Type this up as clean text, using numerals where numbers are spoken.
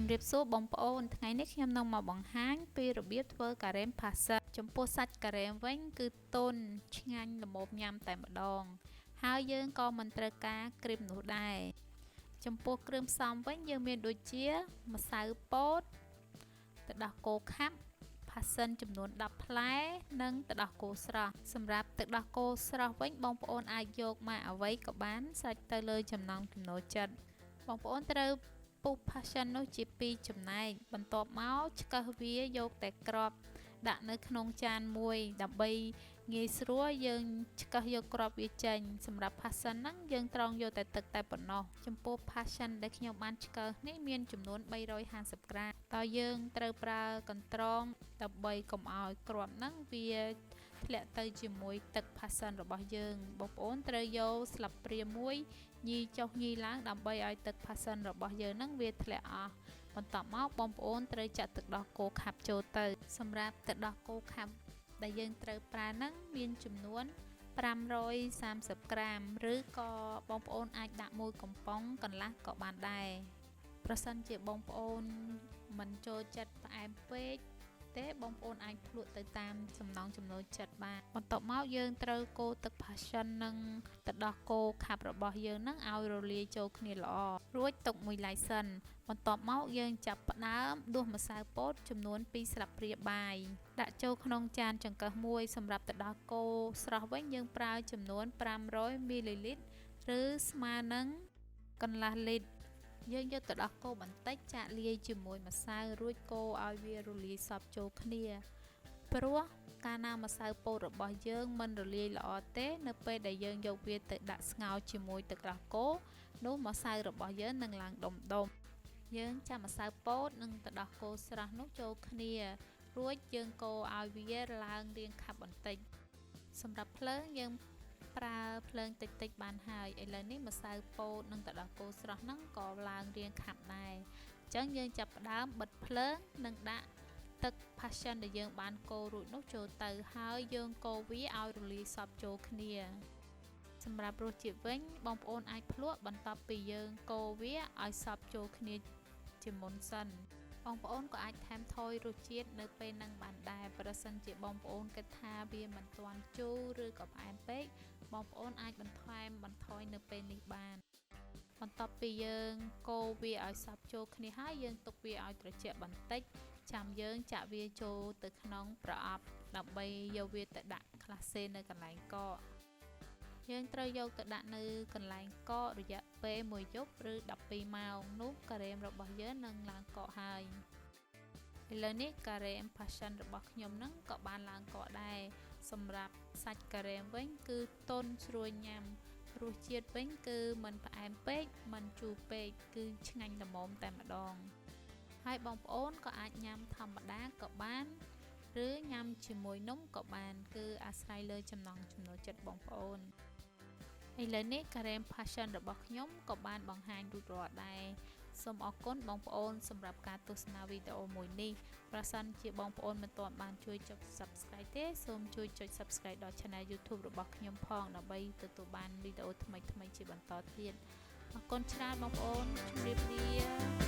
Chim riệp số bông ônថ្ងៃនេះខ្ញុំនឹងមកបង្ហាញពីរបៀបធ្វើការ៉េមផាសាចំពោះសាច់ការ៉េមវិញគឺទន់ឆ្ងាញ់ល្មមញ៉ាំតែម្ដងហើយយើងក៏មិនត្រូវការគ្រីមនោះដែរចំពោះគ្រឿងផ្សំវិញយើងមានដូចជាម្សៅពោតទឹកដោះគោខាប់ផាសិនចំនួន10ផ្លែនិងទឹកដោះគោស្រស់សម្រាប់ទឹកដោះគោស្រស់វិញបងប្អូនអាចយកមកអ្វីក៏បានសាច់ទៅលើចំណង់ចំណូលចិត្តបងប្អូនត្រូវពុះ passion នោះជា2ចំណែកបន្ទាប់មកឆ្កឹះវាយកតែគ្រាប់ដាក់នៅក្នុងចានមួយដើម្បីងាយស្រួលយើងឆ្កឹះយកគ្រាប់វាចេញសម្រាប់ passion ហ្នឹងយើងត្រង់យកតែទឹកតែប៉ុណ្ណោះចំពោះ passion ដែលខ្ញុំបានឆ្កឹះនេះមានចំនួន350ក្រាមតើយើងត្រូវប្រើកន្ត្រងដើម្បីកុំឲ្យគ្រាប់ហ្នឹងវាធ្លាក់ទៅជាមួយទឹក passion របស់យើងបងប្អូនត្រូវយកស្លាបព្រាមួយញីចុះញីឡើងដើម្បីឲ្យទឹក passion របស់យើងហ្នឹងវាធ្លាក់អស់បន្ទាប់មកបងប្អូនត្រូវចាក់ទឹកដោះគោខាប់ចូលទៅសម្រាប់ទឹកដោះគោខាប់ដែលយើងត្រូវប្រើហ្នឹងមានចំនួន530ក្រាមឬក៏បងប្អូនអាចដាក់មួយកំប៉ុងកន្លះក៏បានដែរប្រសិនជាបងប្អូនមិនចូលចិត្តផ្អែមពេកទេបងប្អូនអាចភ្លក់ទៅតាមចំណង់ចំណូលចិត្តបានបន្ទាប់មកយើងត្រូវកូរទឹក passion និងទឹកដោះគោខាប់របស់យើងនឹងឲ្យរលាយចូលគ្នាល្អរួចទុកមួយឡែកសិនបន្ទាប់មកយើងចាប់ផ្ដើមដួសម្សៅពោតចំនួន2ស្លាបព្រាបាយដាក់ចូលក្នុងចានចង្កឹះមួយសម្រាប់ទឹកដោះគោស្រស់វិញយើងប្រើចំនួន500 មីលីលីត្រឬស្មើនឹងកន្លះលីត្រយើងយកទឹកដោះគោបន្តិចចាក់លាយជាមួយម្សៅរួចកូរឲ្យវារលាយសព្វចូលគ្នាព្រោះកាលណាម្សៅពោតរបស់យើងមិនរលាយល្អទេនៅពេលដែលយើងយកវាទៅដាក់ស្ងោរជាមួយទឹកដោះគោនោះម្សៅរបស់យើងនឹងឡើងដុំយើងចាំម្សៅពោតនិងទឹកដោះគោស្រស់នោះចូលគ្នារួចយើងកូរឲ្យវាឡើងរាងខាប់បន្តិចសម្រាប់ភ្លើងយើងប្រើភ្លើងតិចបានហើយឥឡូវនេះម្សៅពោតនិងទឹកដោះគោស្រស់ហ្នឹងក៏ឡើងរាងខាប់ដែរអញ្ចឹងយើងចាប់ផ្ដើមបិទភ្លើងនិងដាក់ទឹក passion ដែលយើងបានកូររួចនោះចូលទៅហើយយើងកូរវាឲ្យរលាយសព្វចូលគ្នាសម្រាប់រសជាតិវិញបងប្អូនអាចភ្លក់បន្ទាប់ពីយើងកូរវាឲ្យសព្វចូលគ្នាជាមុនសិនបងប្អូនក៏អាចថែមថយរសជាតិនៅពេលហ្នឹងបានដែរប្រសិនជាបងប្អូនគិតថាវាមិនទាន់ជូរឬក៏ផ្អែមពេកបងប្អូនអាចបន្ថយនៅពេលនេះបានបន្ទាប់ពីយើងកូរវាឲ្យសព្វចូលគ្នាហើយយើងទុកវាឲ្យត្រជាក់បន្តិចចាំយើងចាក់វាចូលទៅក្នុងប្រអប់ដើម្បីយកវាទៅដាក់ក្លាសេនៅកន្លែងកកយើងត្រូវយកទៅដាក់នៅកន្លែងកករយៈពេល1យប់ឬ12ម៉ោងនោះការ៉េមរបស់យើងនឹងឡើងកកហើយឥឡូវនេះការ៉េម passion របស់ខ្ញុំនឹងក៏បានឡើងកកដែរសម្រាប់សាច់ការ៉េមវិញគឺទន់ស្រួយញ៉ាំរសជាតិវិញគឺមិនផ្អែមពេកមិនជូរពេកគឺឆ្ងាញ់ល្មមតែម្ដងហើយបងប្អូនក៏អាចញ៉ាំធម្មតាក៏បានឬញ៉ាំជាមួយនំក៏បានគឺអាស្រ័យលើចំណង់ចំណូលចិត្តបងប្អូនឥឡូវនេះការ៉េម passion របស់ខ្ញុំក៏បានបង្ហាញរួចរាល់ដែរសូមអរគុណបងប្អូនសម្រាប់ការទស្សនាវីដេអូមួយនេះប្រសិនជាបងប្អូនមិនទាន់បានជួយចុច Subscribe ទេសូមជួយចុច Subscribe ដល់ Channel YouTube របស់ខ្ញុំផងដើម្បីទទួលបានវីដេអូថ្មីៗជាបន្តទៀតអរគុណច្រើនបងប្អូនជម្រាបលា